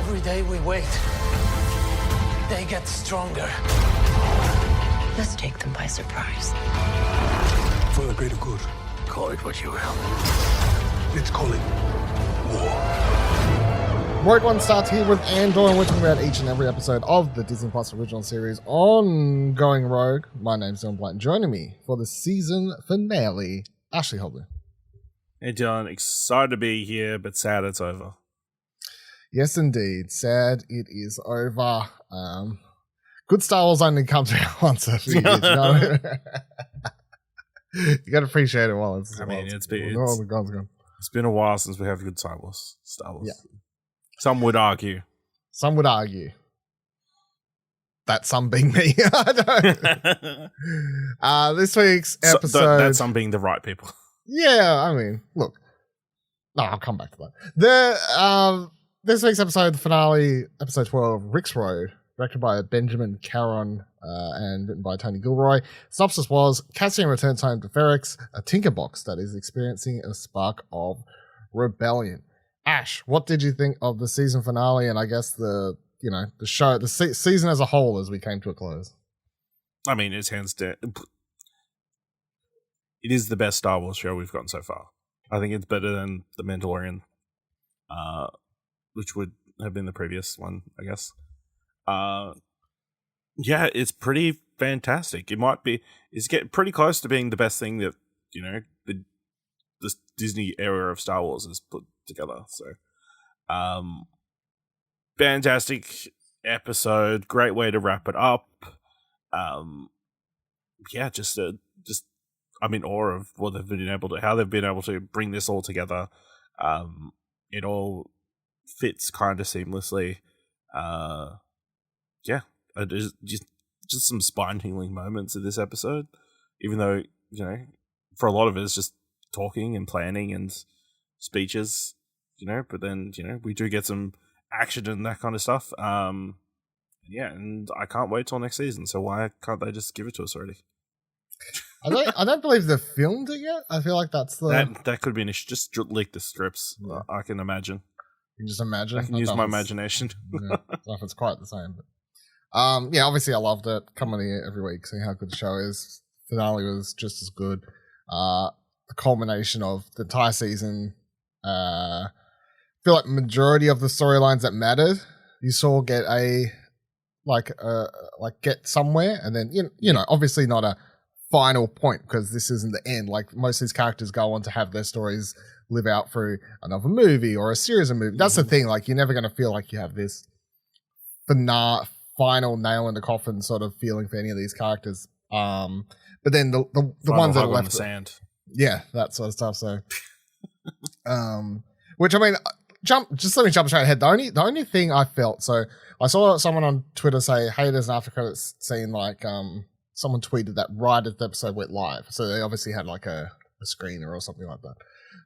Every day we wait, they get stronger. Let's take them by surprise. For the greater good. Call it what you will. Let's call it war. Rogue One starts here with Andor, and we're talking about each and every episode of the Disney Plus original series, Ongoing Rogue. My name's Dylan Blight, and joining me for the season finale, Ashley Hobley. Hey Dylan, excited to be here, but sad it's over. Yes, indeed. Sad it is over. Good Star Wars only comes out once a few years, you know? You got to appreciate it while it's. It's been a while since we have good Star Wars. Yeah. Some would argue. Some would argue. That some being me. I don't. This week's episode. That some being the right people. Yeah, I mean, look. No, I'll come back to that. This week's episode, the finale, episode 12, Rix Road, directed by Benjamin Caron and written by Tony Gilroy. Synopsis was, Cassian returns home to Ferrix, a tinderbox that is experiencing a spark of rebellion. Ash, what did you think of the season finale and I guess the show, the season as a whole as we came to a close? I mean, it's hands down. It is the best Star Wars show we've gotten so far. I think it's better than The Mandalorian, which would have been the previous one, I guess. Yeah, it's pretty fantastic. It's getting pretty close to being the best thing that, the Disney era of Star Wars has put together. So, fantastic episode, great way to wrap it up. Yeah, I'm in awe of what they've been able to, how they've been able to bring this all together. It all fits kind of seamlessly. Yeah, just some spine-tingling moments in this episode, even though, for a lot of it, it's just talking and planning and speeches, but then, we do get some action and that kind of stuff. Yeah, and I can't wait till next season, so why can't they just give it to us already? I don't believe they've filmed it yet. I feel like that's the... That could be an issue. Just leak the strips. Yeah. I can imagine. You can just imagine? I can use my imagination. Yeah, I don't know if it's quite the same. But, yeah, obviously I loved it. Coming here every week, seeing how good the show is. Finale was just as good. The culmination of the entire season. I feel like majority of the storylines that mattered, you saw get get somewhere, and then obviously not a final point because this isn't the end. Like most of these characters go on to have their stories live out through another movie or a series of movies. That's the thing. Like you're never going to feel like you have this final nail in the coffin sort of feeling for any of these characters. But then the ones that are left in the sand. Yeah, that sort of stuff. So, which I mean, let me jump straight ahead. The only thing I felt, so I saw someone on Twitter say, hey, there's an after credits scene, like, someone tweeted that right as the episode went live. So they obviously had like a screener or something like that.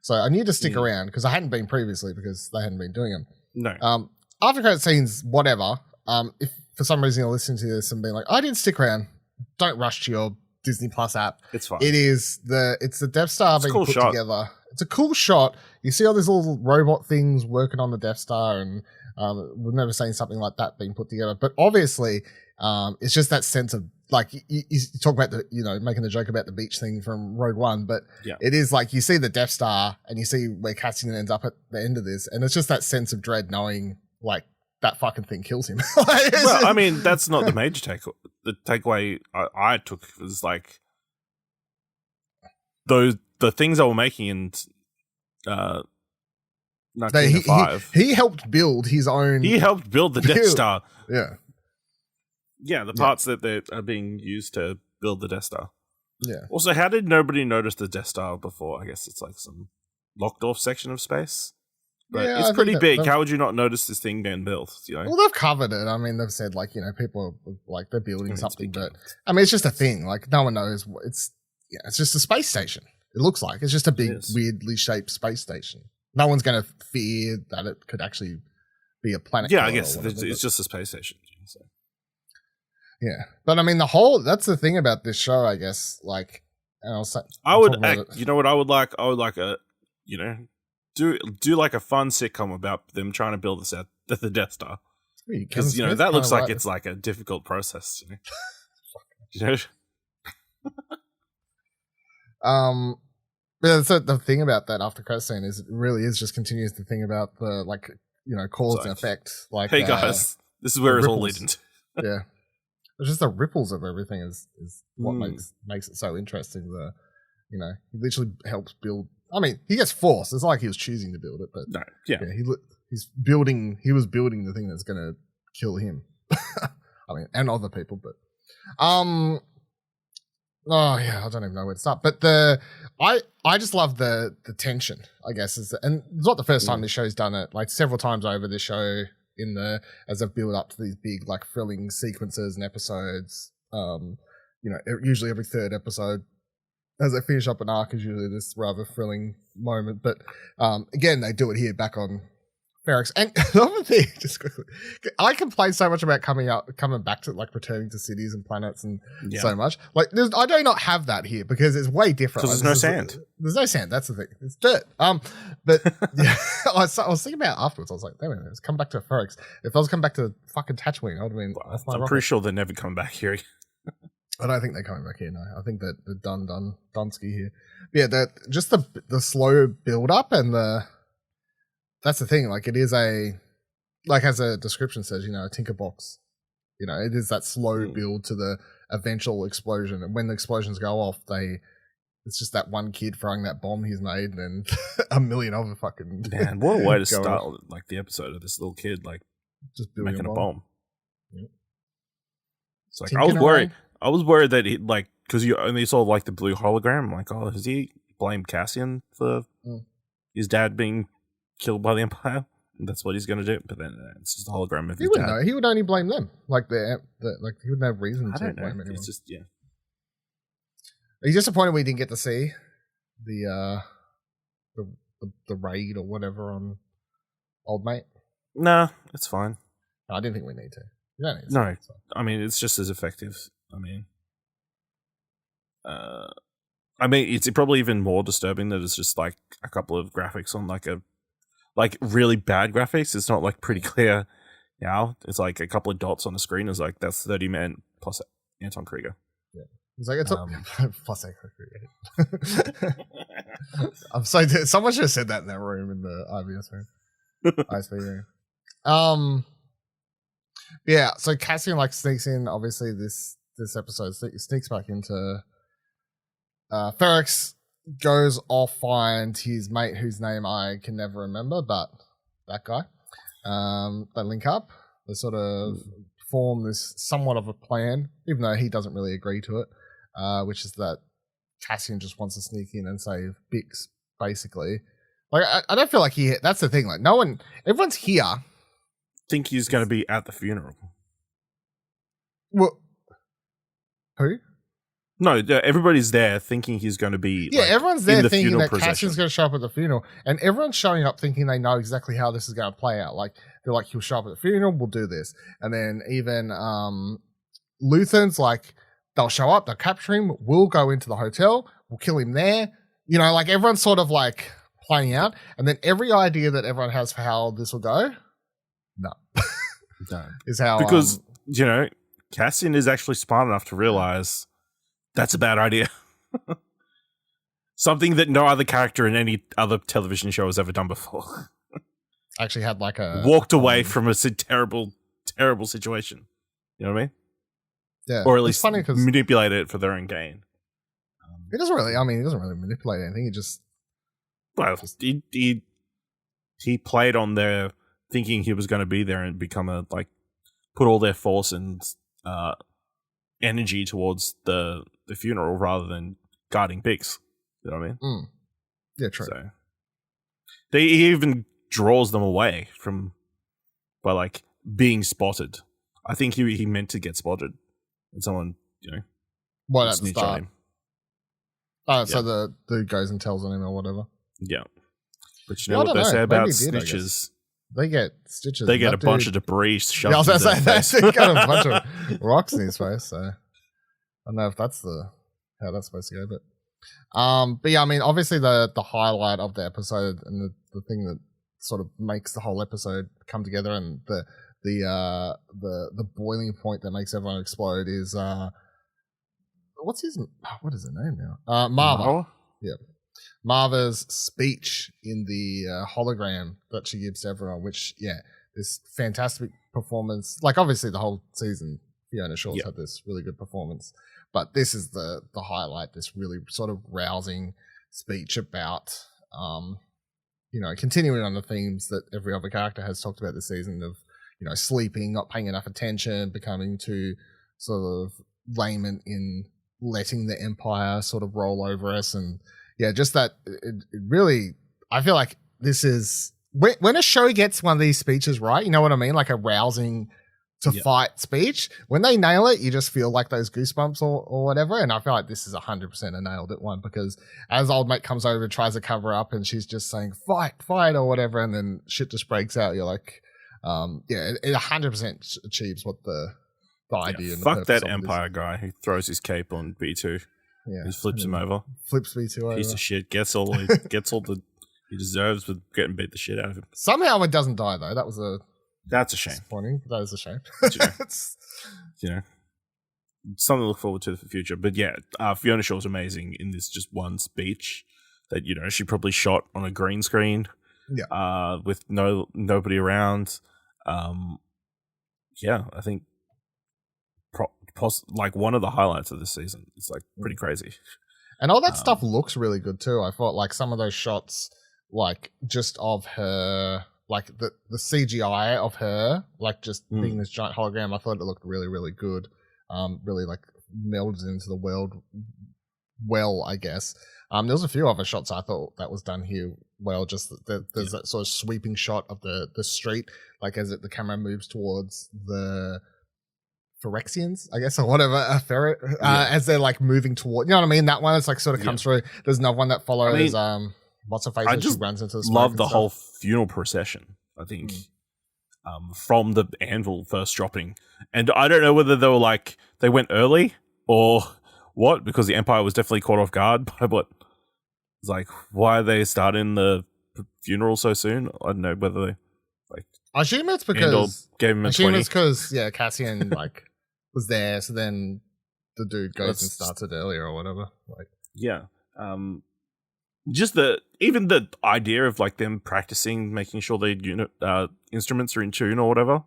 So I need to stick around because I hadn't been previously because they hadn't been doing them. No. After credit scenes, whatever. If for some reason you're listening to this and being like, I didn't stick around, don't rush to your Disney Plus app. It's fine. It's the Death Star being put shot. together. It's a cool shot. You see all these little robot things working on the Death Star, and we've never seen something like that being put together. But obviously, it's just that sense of like you talk about the making the joke about the beach thing from Rogue One, but it is like you see the Death Star and you see where Cassian ends up at the end of this, and it's just that sense of dread knowing like that fucking thing kills him. Well, I mean, that's not the major takeaway. The takeaway I took was like the things they were making in 1905. He helped build his own. He helped build the Death Star. Yeah. Yeah, the parts that are being used to build the Death Star. Yeah. Also, how did nobody notice the Death Star before? I guess it's like some locked off section of space. But it's pretty big. How would you not notice this thing being built? Well, they've covered it. I mean, they've said like people are, like they're building something, but I mean, it's just a thing. Like no one knows. It's just a space station. It looks like it's just a big, weirdly shaped space station. No one's going to fear that it could actually be a planet. Yeah, I guess it's just a space station. So. Yeah, but I mean, that's the thing about this show, I guess. Like, and you know what I would like? I would like a do like a fun sitcom about them trying to build this out the Death Star. Because Kevin Smith that looks kinda like it's like a difficult process. You know? Yeah, so the thing about that after credit scene is it really is just continues the thing about the cause and effect. Like, hey guys, this is where it's all leading to. Yeah, it's just the ripples of everything is what makes it so interesting. He literally helps build. I mean, he gets forced. It's like he was choosing to build it, but No, yeah. he's building. He was building the thing that's going to kill him. I mean, and other people, but oh yeah, I don't even know where to start. But I just love the tension, I guess, and it's not the first time this show's done it. Like several times over the show as they build up to these big like thrilling sequences and episodes. Usually every third episode, as they finish up an arc, is usually this rather thrilling moment. But again, they do it here back on Ferrix. And another thing, just quickly, I complain so much about coming back to like returning to cities and planets and so much. Like, I do not have that here because it's way different. Because there's no sand. There's no sand. That's the thing. It's dirt. But yeah, I was thinking about it afterwards. I was like, damn it, let's come back to Ferrix. If I was coming back to fucking Tatooine, I would have been. I'm pretty sure they're never coming back here. I don't think they're coming back here. No, I think that they're done Dunsky here. But yeah, just the slow build up and that's the thing. Like it is as a description says, a tinderbox. It is that slow build to the eventual explosion. And when the explosions go off, it's just that one kid throwing that bomb he's made and a million other fucking. Man, what a way to start like the episode of this little kid like just making a bomb. Yep. It's like I was worried that he like because you only saw like the blue hologram. I'm like, oh, has he blamed Cassian for his dad being killed by the Empire? And that's what he's going to do. But then it's just a hologram of his dad. Know. He would only blame them. Like he wouldn't have reason to blame anyone. It's just Are you disappointed we didn't get to see the raid or whatever on Old Mate? Nah, it's fine. No, I didn't think we need to. You don't need to. No, I mean it's just as effective. I mean, it's probably even more disturbing that it's just like a couple of graphics on like really bad graphics. It's not like pretty clear now. It's like a couple of dots on the screen. It's like that's 30 men plus Anton Krieger. Yeah, it's like it's plus Anton Krieger. I'm sorry. Someone should have said that in that room in the IBS room, ISP room. Yeah. So Cassian like sneaks in. Obviously, this episode sneaks back into Ferrix, goes off, find his mate whose name I can never remember, but that guy. They link up. They sort of form this somewhat of a plan, even though he doesn't really agree to it, which is that Cassian just wants to sneak in and save Bix, basically. Like, I don't feel like that's the thing. Like, everyone's here. Think he's going to be at the funeral. Well, who? No, everybody's there thinking he's going to be. Yeah, everyone's there thinking that procession. Cassian's going to show up at the funeral, and everyone's showing up thinking they know exactly how this is going to play out. Like they're like, he'll show up at the funeral, we'll do this, and then even Luthen's like, they'll show up, they'll capture him, we'll go into the hotel, we'll kill him there. Like everyone's sort of like playing out, and then every idea that everyone has for how this will go, no, is how because Cassian is actually smart enough to realize. That's a bad idea. Something that no other character in any other television show has ever done before. Actually had like walked away from a terrible, terrible situation. You know what I mean? Yeah. Or at least manipulate it for their own gain. He doesn't really manipulate anything. He just... Well, he played on their thinking he was going to be there and become put all their force and energy towards the funeral rather than guarding Bix. You know what I mean? Yeah, true. So he even draws them away by being spotted. I think he meant to get spotted, and someone what at the snitched on start? him. Oh, so the dude goes and tells on him or whatever. Yeah, but you know what they say about snitches? They get stitches. They get a bunch of debris shoved. Yeah, I was going in their to say face. they got a bunch of rocks in his face. So I don't know if that's how that's supposed to go, but yeah, I mean, obviously the highlight of the episode and thing that sort of makes the whole episode come together, and the boiling point that makes everyone explode is what is her name now? Marva. Yeah. Marva's speech in the hologram that she gives to everyone, which, this fantastic performance. Like, obviously, the whole season, Fiona Shaw's had this really good performance, but this is the highlight, this really sort of rousing speech about, continuing on the themes that every other character has talked about this season of, sleeping, not paying enough attention, becoming too sort of layman in letting the Empire sort of roll over us. And just that it really, I feel like this is when a show gets one of these speeches right, you know what I mean? Like a rousing to fight speech. When they nail it, you just feel like those goosebumps or whatever. And I feel like this is 100% a nailed it one, because as old mate comes over, tries to cover up, and she's just saying fight or whatever, and then shit just breaks out. You're like, it 100% achieves what the idea. And fuck that Empire guy who throws his cape on B2. Yeah, he flips him over. Flips B2 over. Piece of shit. Gets all the he deserves with getting beat the shit out of him. Somehow it doesn't die though. That's a shame. Disappointing. That is a shame. It's something to look forward to for the future. But Fiona Shaw's amazing in this just one speech that she probably shot on a green screen. Yeah. With nobody around. I think like one of the highlights of this season. It's like pretty crazy. And all that stuff looks really good too. I thought like some of those shots, like just of her, like the CGI of her, like just being this giant hologram, I thought it looked really, really good. Really like melded into the world well, I guess. There was a few other shots I thought that was done here well. Just there's that sort of sweeping shot of the street, like as the camera moves towards the Ferrixians, I guess, or whatever, as they're like moving toward, you know what I mean? That one, it's like sort of comes through. There's another one that follows, what's her face? I just runs into the love the whole funeral procession, I think, from the anvil first dropping. And I don't know whether they were like, they went early or what, because the Empire was definitely caught off guard by what, it's like, why are they starting the funeral so soon? I don't know whether they, like, I assume it's because Cassian like was there, so then the dude goes and starts it earlier or whatever. Like, just the idea of like them practicing, making sure their instruments are in tune or whatever.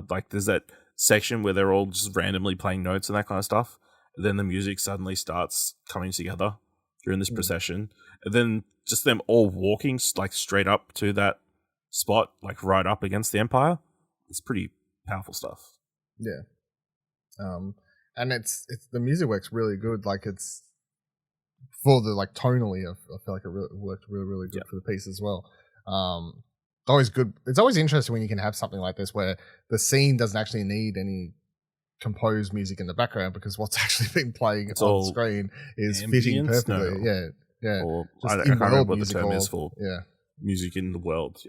Like there's that section where they're all just randomly playing notes and that kind of stuff. And then the music suddenly starts coming together during this procession, and then just them all walking like straight up to that spot, like right up against the Empire. It's pretty powerful stuff. Yeah. And it's the music works really good. Like it's for the like tonally, I feel like it worked really, really good for the piece as well. Always good. It's always interesting when you can have something like this where the scene doesn't actually need any composed music in the background, because what's actually been playing on screen is fitting perfectly. Yeah. Or I can't remember what the term is for. Yeah. Music in the world,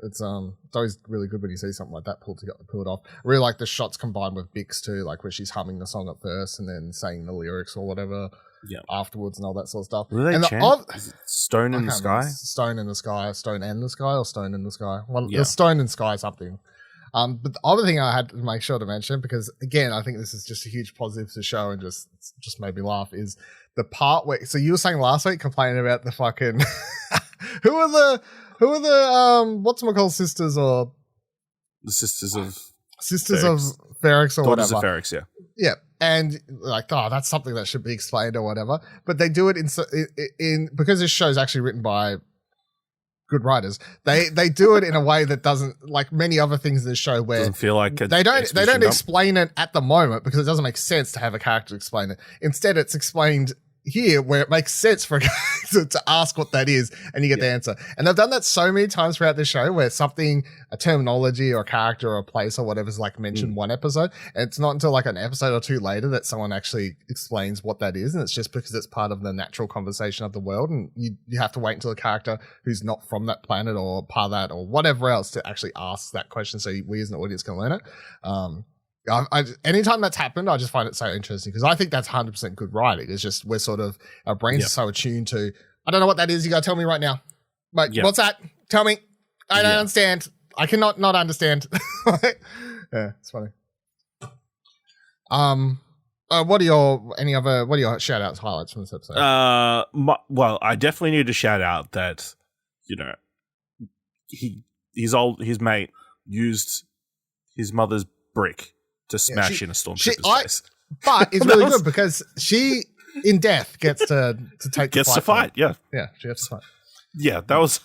it's always really good when you see something like that pulled off. I really like the shots combined with Bix too, like where she's humming the song at first and then saying the lyrics or whatever afterwards and all that sort of stuff. What do they chant? Is it Stone in the Sky? Stone in the Sky, Stone and the Sky, or Stone in the Sky. Well, Stone and Sky something. But the other thing I had to make sure to mention, because again, I think this is just a huge positive to the show and just made me laugh, is the part where, so you were saying last week complaining about the fucking who are the whatchamacallit sisters, or the sisters of Ferrix or Daughters whatever. of Ferrix, yeah, and like, that's something that should be explained or whatever. But they do it in because this show's actually written by good writers. They do it in a way that doesn't, like many other things in the show, where doesn't feel like they don't explain it at the moment, because it doesn't make sense to have a character explain it. Instead, it's explained here where it makes sense for a character to ask what that is, and you get the answer. And they've done that so many times throughout the show, where something, a terminology or a character or a place or whatever is like mentioned one episode, and it's not until like an episode or two later that someone actually explains what that is, and it's just because it's part of the natural conversation of the world, and you have to wait until a character who's not from that planet or part of that or whatever else to actually ask that question, so we as an audience can learn it. Anytime that's happened, I just find it so interesting, because I think that's 100% good writing. It's just our brains are so attuned to, I don't know what that is, you gotta tell me right now. Like, Yeah. what's that? Tell me. I don't Yeah. understand. I cannot not understand. Yeah, it's funny. What are your shout outs, highlights from this episode? Well, I definitely need to shout out that, you know, his mate used his mother's brick to smash in a stormtrooper's face. But it's really good because she, in death, gets to take Gets the to fight, yeah. Yeah, she gets to fight. Yeah, that was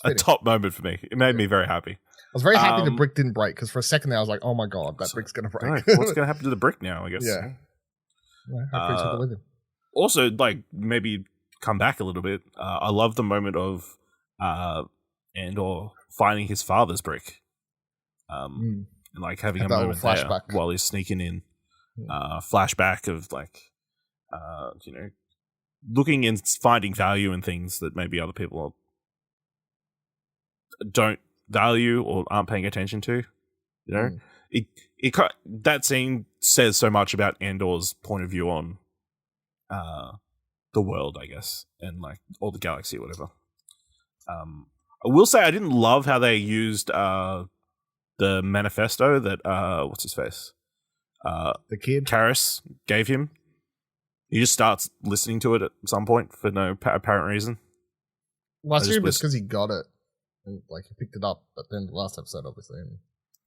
a top moment for me. It made me very happy. I was very happy the brick didn't break because for a second there I was like, oh my god, that brick's going to break. Right, what's going to happen to the brick now, I guess? Yeah. Hopefully took it with him. Also, like, maybe come back a little bit. I love the moment of Andor finding his father's brick. And like having a moment flashback there while he's sneaking in. Flashback of like, you know, looking and finding value in things that maybe other people don't value or aren't paying attention to. You know, that scene says so much about Andor's point of view on the world, I guess, and like all the galaxy or whatever. I will say I didn't love how they used the manifesto that what's his face, the kid Karis gave him. He just starts listening to it at some point for no apparent reason. Well, I assume it's because he got it and like he picked it up at the end of the last episode, obviously.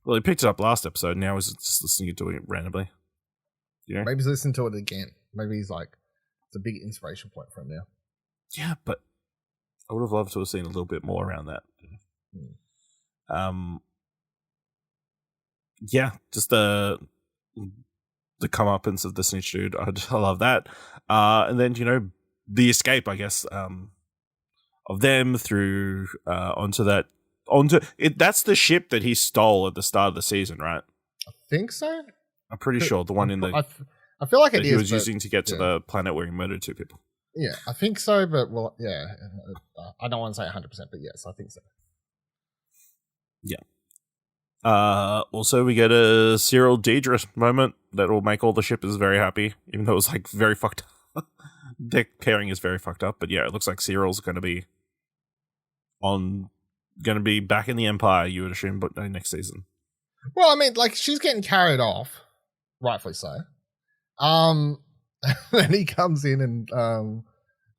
Well, he picked it up last episode. Now he's just listening to it randomly. You know? Maybe he's listening to it again. Maybe he's like, it's a big inspiration point for him now. Yeah, but I would have loved to have seen a little bit more around that. Yeah, just the comeuppance of the snitch dude. I love that. And then, you know, the escape, I guess, of them through onto it. That's the ship that he stole at the start of the season, right? I think so. I'm pretty sure the one in the. I feel like it is. He was using to get to the planet where he murdered 2 people. Yeah, I think so, but well, yeah, I don't want to say 100%, but yes, I think so. Yeah. Also, we get a Cyril Deidre moment that will make all the shippers very happy, even though it was like very fucked up. Their pairing is very fucked up, but yeah, it looks like Cyril's going to be back in the Empire, you would assume, but next season. Well, I mean, like she's getting carried off, rightfully so. Then he comes in and I don't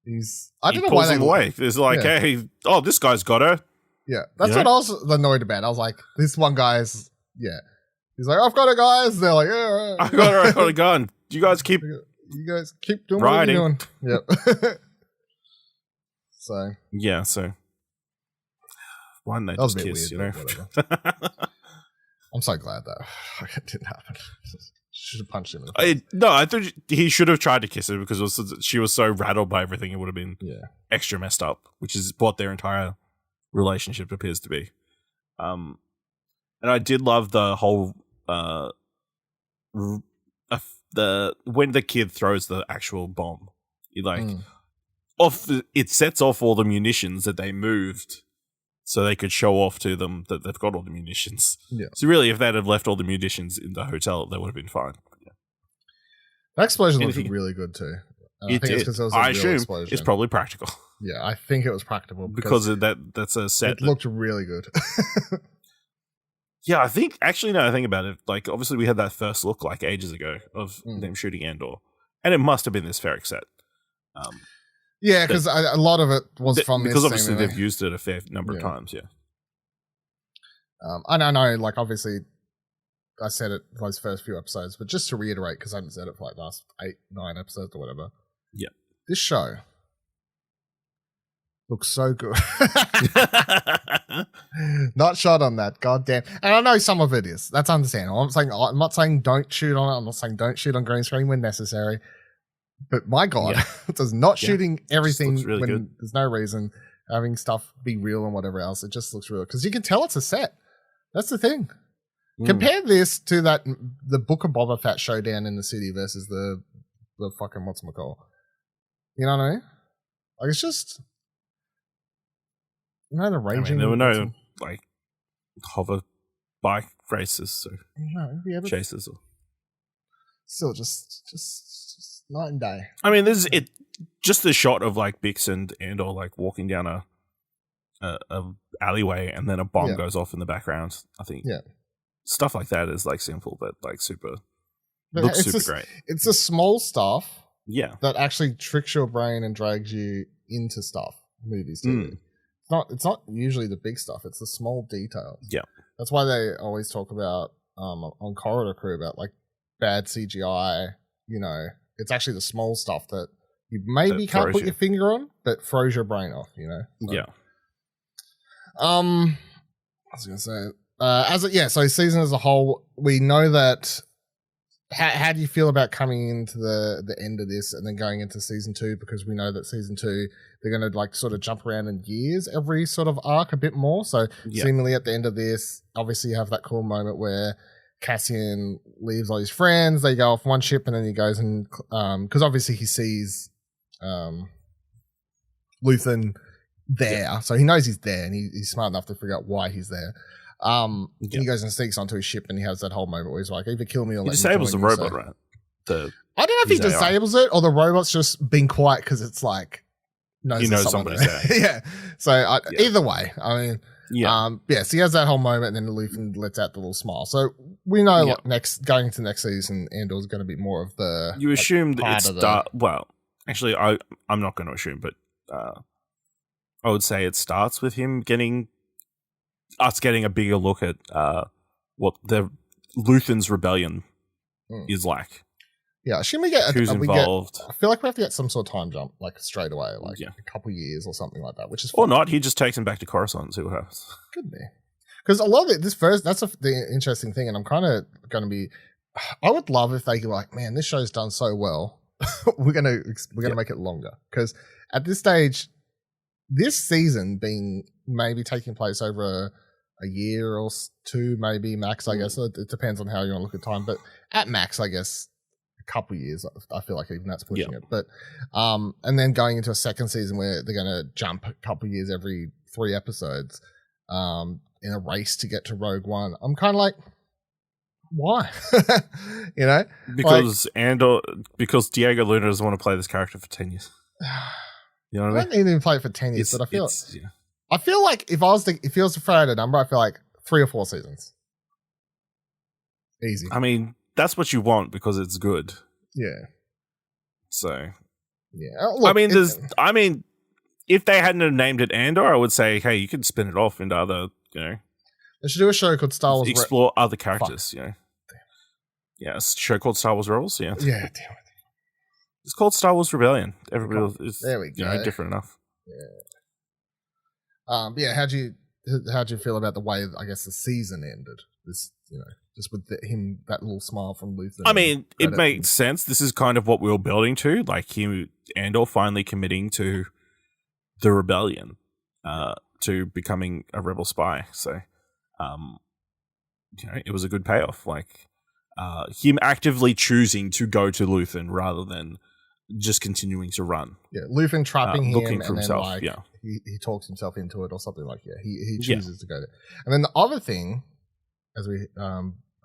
know why they pulls him away. It's like, hey, this guy's got her. Yeah, that's what I was annoyed about. I was like, this one guy's, he's like, I've got her, guys. They're like, yeah, I got a gun. You guys keep doing riding. what you're doing. Yep. So why didn't they that was just a bit kiss? weird, You know, I'm so glad though. It didn't happen. Should have punched him in the face. I thought he should have tried to kiss her because she was so rattled by everything. It would have been extra messed up, which is what their entire relationship appears to be. And I did love the whole when the kid throws the actual bomb, it sets off all the munitions that they moved so they could show off to them that they've got all the munitions. Yeah. So really, if they'd have left all the munitions in the hotel, they would have been fine. Yeah. That explosion looked really good too. It did. I assume it's probably practical. Yeah, I think it was practical because of that's a set. It looked really good. Yeah, I think actually now I think about it, like obviously we had that first look like ages ago of them shooting Andor, and it must have been this Ferrix set. Yeah, because a lot of it was from because this obviously anyway. they've used it a fair number of times. Yeah, I don't know. Like obviously, I said it those first few episodes, but just to reiterate, because I haven't said it for like last 8-9 episodes or whatever. Yeah, this show looks so good. Not shot on that, goddamn. And I know some of it is. That's understandable. I'm not saying don't shoot on it. I'm not saying don't shoot on green screen when necessary. But my God, does not shooting everything really when good. There's no reason, having stuff be real and whatever else. It just looks real because you can tell it's a set. That's the thing. Compare this to the Book of Boba Fett showdown in the city versus the fucking whatchamacallit. You know what I mean? Like it's just the raging. there were no like hover bike races, so chases. Or... Still, just night and day. I mean, there's just the shot of like Bix and Andor like walking down a a alleyway and then a bomb goes off in the background. I think stuff like that is like simple, but like looks super great. It's the small stuff Yeah. that actually tricks your brain and drags you into stuff. Movies do. It's not usually the big stuff. It's the small details. Yeah. That's why they always talk about on Corridor Crew about like bad CGI. You know, it's actually the small stuff that you maybe can't put your finger on, but throws your brain off. You know. So, yeah. I was gonna say, so season as a whole, we know that. How do you feel about coming into the end of this and then going into season 2? Because we know that season 2 they're going to like sort of jump around in years every sort of arc a bit more. So seemingly at the end of this, obviously you have that cool moment where Cassian leaves all his friends. They go off one ship and then he goes and because obviously he sees Luthen there, so he knows he's there and he's smart enough to figure out why he's there. He goes and sneaks onto his ship and he has that whole moment where he's like, either kill me or he let me disables the join you, robot, right? I don't know if he disables it or the robot's just being quiet because it's like he knows somebody's there. Yeah. So either way, I mean, so he has that whole moment and then Luthen lets out the little smile. So we know like going into next season, Andor's going to be more of the. You assume that it's well, actually, I'm not going to assume, but I would say it starts with him getting a bigger look at what the Luthen's rebellion is like. Yeah, should we get who's involved? I feel like we have to get some sort of time jump, like straight away, like a couple years or something like that. Which is or not. He just takes him back to Coruscant and see what happens. Could be because a lot of it. That's the interesting thing, and I'm kind of going to be. I would love if they go like, man, this show's done so well. we're gonna make it longer because at this stage, this season being maybe taking place over a year or 2, maybe max. I guess it depends on how you want to look at time, but at max, I guess. Couple years, I feel like even that's pushing it, but and then going into a second season where they're going to jump a couple years every 3 episodes in a race to get to Rogue One. I'm kind of like, why? You know, because because Diego Luna doesn't want to play this character for 10 years. You know what I mean? I don't need to play it for 10 years, but I feel like if he was to throw out a number, I feel like 3 or 4 seasons, easy. I mean. That's what you want because it's good. Yeah. So. Yeah. Look, I mean, if they hadn't have named it Andor, I would say, hey, you can spin it off into other, you know. They should do a show called Star Wars. Explore other characters, you know. Yeah, a show called Star Wars Rebels. Yeah. Yeah. Damn it. It's called Star Wars Rebellion. Everybody is, there we go. Different enough. Yeah. How'd you feel about the way I guess the season ended? This, you know. Just with him, that little smile from Luthen. I mean, it makes sense. This is kind of what we were building to, like Andor finally committing to the rebellion, to becoming a rebel spy. So, it was a good payoff. Like him actively choosing to go to Luthen rather than just continuing to run. Yeah, Luthen trapping him, looking for and himself. then like he talks himself into it or something like he chooses to go there. And then the other thing, as we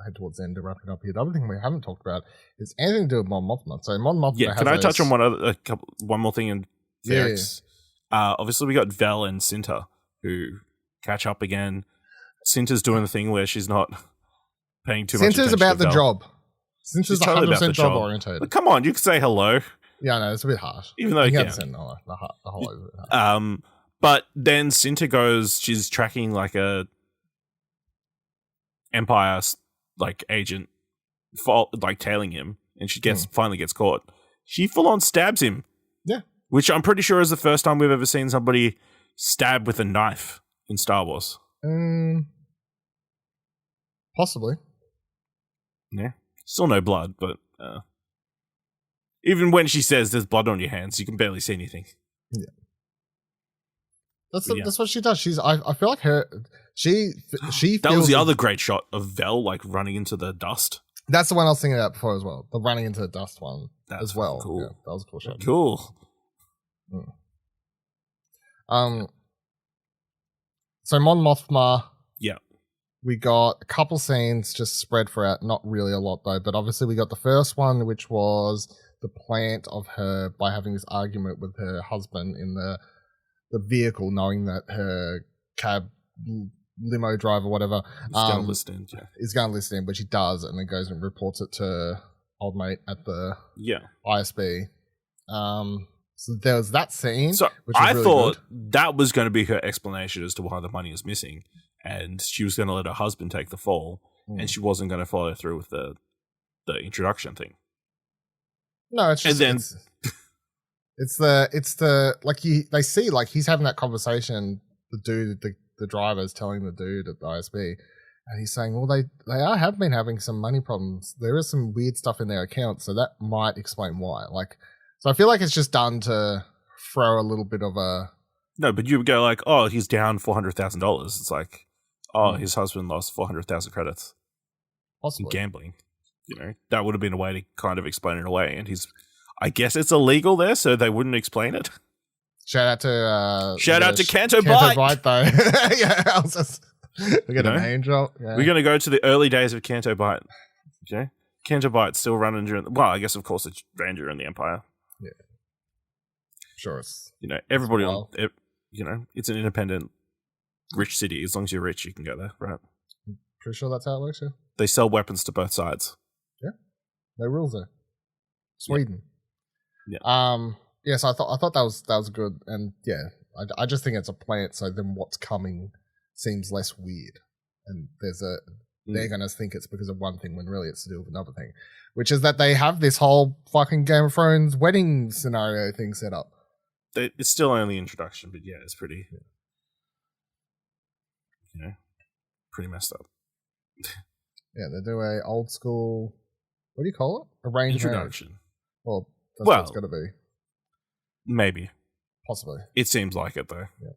head towards the end to wrap it up here. The other thing we haven't talked about is anything to do with Mon Mothma. So Mon Mothma. Yeah, can I touch on one more thing in Ferrix? Obviously, we got Vel and Cinta who catch up again. Cinta's doing the thing where she's not paying too much attention. Cinta's about to the Vel. job. Cinta's 100% job oriented. But come on, you can say hello. Yeah, I know it's a bit harsh. Even though you understand the whole is a bit harsh. But then Cinta goes. She's tracking like a Empire like agent, like tailing him, and she finally gets caught. She full on stabs him. Yeah, which I'm pretty sure is the first time we've ever seen somebody stab with a knife in Star Wars. Possibly. Yeah, still no blood, but even when she says there's blood on your hands, you can barely see anything. Yeah. That's what she does. I feel like she that was the other great shot of Vel like running into the dust. That's the one I was thinking about before as well. The running into the dust one as well. Cool. Yeah, that was a cool shot. Cool. So Mon Mothma. Yeah. We got a couple scenes just spread throughout. Not really a lot though, but obviously we got the first one, which was the plant of her by having this argument with her husband in the the vehicle, knowing that her cab limo driver, whatever, It's going to listen in, is going to listen in, but she does, and then goes and reports it to old mate at the ISB. So there was that scene. So which was I really thought good. that was going to be her explanation as to why the money is missing, and she was going to let her husband take the fall, and she wasn't going to follow through with the introduction thing. No, it's just and then it's the like they see like he's having that conversation. The dude, the driver's telling the dude at the ISB, and he's saying, well, have been having some money problems. There is some weird stuff in their account, so that might explain why. Like, so I feel like it's just done to throw a little bit of a... No, but you would go like, oh, he's down $400,000. It's like, oh, his husband lost 400,000 credits. Possibly. Gambling. You know, that would have been a way to kind of explain it away. And I guess it's illegal there, so they wouldn't explain it. Shout out to Canto Bite though. Yeah, we get a name drop. Yeah. We're going to go to the early days of Canto Bite. Okay, Canto Bite still running during. Well, I guess of course it ran during the Empire. Yeah, sure. It's everybody on. It's an independent, rich city. As long as you're rich, you can go there, right? Pretty sure that's how it works. Yeah. They sell weapons to both sides. Yeah, no rules there. Sweden. Yeah. Yeah, so I thought that was good, and yeah, I just think it's a plant. So then what's coming seems less weird, and they're gonna think it's because of one thing when really it's to do with another thing, which is that they have this whole fucking Game of Thrones wedding scenario thing set up. It's still only introduction, but yeah, it's pretty, pretty messed up. Yeah, they do a old school. What do you call it? Arranged introduction. Marriage. Well, that's what it's gonna be. Maybe. Possibly. It seems like it, though. Yeah.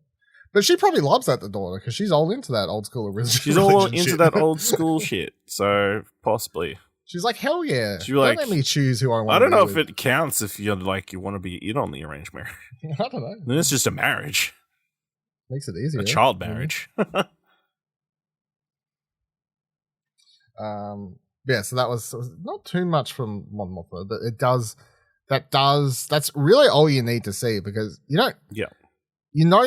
But she probably loves that, the daughter, because she's all into that old school religion. She's all into that old school shit, so possibly. She's like, hell yeah. She'd be like, don't let me choose who I want I don't know with. if it counts if you're like, you want to be in on the arranged marriage. I don't know. Then it's just a marriage. Makes it easier. A child marriage. Yeah, so that was not too much from Mon Mothma, but that's really all you need to see, because you know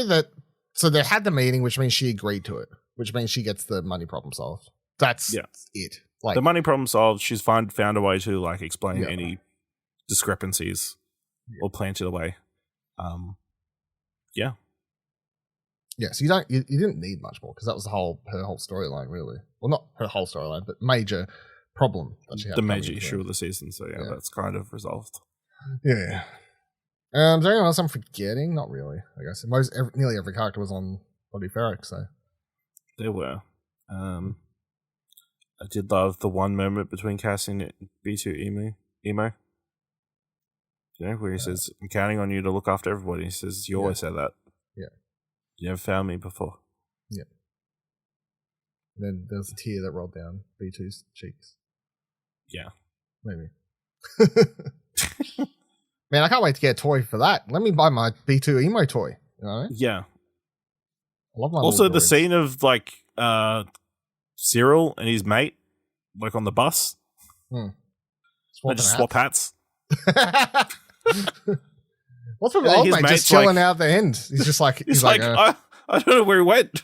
that, so they had the meeting, which means she agreed to it, which means she gets the money problem solved. That's it. Like, the money problem solved. She's found a way to like explain any discrepancies or plant it away. Yeah. So you didn't need much more, because that was her whole storyline, really. Well, not her whole storyline, but major problem that she had. The major issue of the season. So yeah, that's kind of resolved. Yeah. Is there anyone else I'm forgetting? Not really, I guess. Nearly every character was on Bobby Ferrix, so. There were. I did love the one moment between Cassian and B2 Emo. Where he says, I'm counting on you to look after everybody. He says, you always say that. Yeah. You never found me before. Yeah. And then there was a tear that rolled down B2's cheeks. Yeah. Maybe. Man, I can't wait to get a toy for that. Let me buy my B2 emo toy. You know? Yeah. I love my also, the droids. scene of like Cyril and his mate, like on the bus. They just swap hats. What's with old mate just chilling out the end? He's just like he's like I don't know where he went.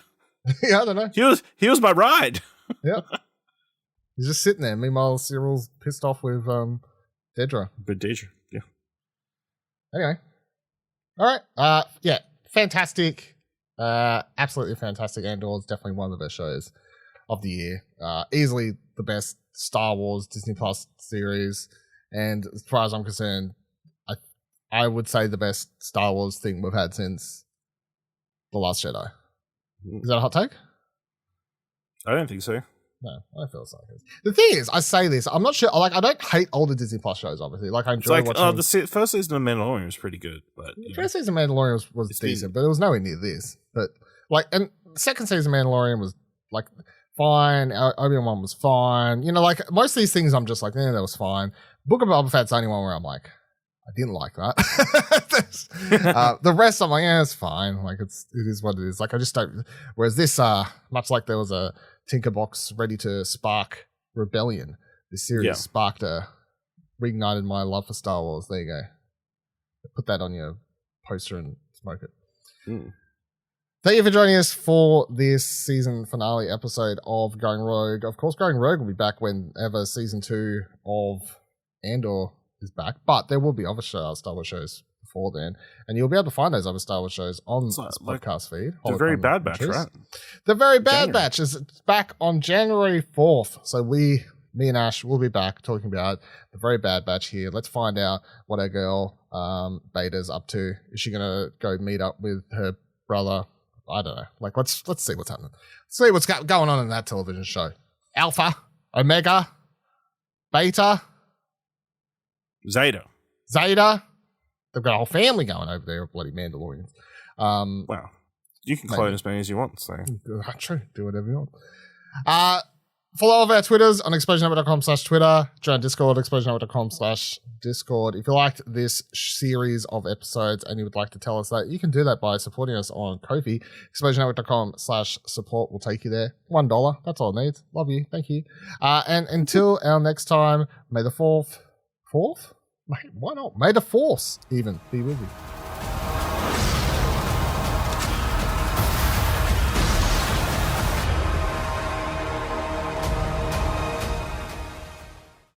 Yeah, I don't know. He was my ride. Yeah. He's just sitting there. Meanwhile, Cyril's pissed off with Dedra. But Dedra, yeah. Anyway. All right. Yeah. Fantastic. Absolutely fantastic. Andor is definitely one of the best shows of the year. Easily the best Star Wars Disney Plus series. And as far as I'm concerned, I would say the best Star Wars thing we've had since The Last Jedi. Is that a hot take? I don't think so. No, I don't feel it's like it. The thing is, I say this, I'm not sure, like, I don't hate older Disney Plus shows, obviously. Like, I enjoy watching... the first season of Mandalorian was pretty good, but... The first season of Mandalorian was decent, but it was nowhere near this. But, like, and the second season of Mandalorian was, like, fine. Obi-Wan was fine. You know, like, most of these things I'm just like, that was fine. Book of Boba Fett's the only one where I'm like, I didn't like that. The rest I'm like, yeah, it's fine. Like, it is what it is. Like, I just don't... Whereas this, much like there was a tinderbox ready to spark rebellion, this series sparked reignited my love for Star Wars. There you go. Put that on your poster and smoke it. Thank you for joining us for this season finale episode of Going Rogue. Of course, Going Rogue will be back whenever season 2 of Andor is back, but there will be other Star Wars shows before then, and you'll be able to find those other Star Wars shows on this podcast feed. The Very Bad Batch, right? The Very Bad Batch is back on January 4th, so me and Ash will be back talking about The Very Bad Batch here. Let's find out what our girl Beta's up to. Is she gonna go meet up with her brother? I don't know. Like, let's see what's happening. See what's going on in that television show. Alpha, Omega, Beta, Zeta. They've got a whole family going over there of bloody Mandalorians. Wow. You can clone as many as you want, so. True. Do whatever you want. Follow all of our Twitters on explosionnetwork.com/Twitter. Join Discord, explosionnetwork.com/Discord. If you liked this series of episodes and you would like to tell us that, you can do that by supporting us on Ko-fi. explosionnetwork.com/support will take you there. $1. That's all it needs. Love you. Thank you. And until our next time, may the fourth? Mate, why not? May the force even be with you.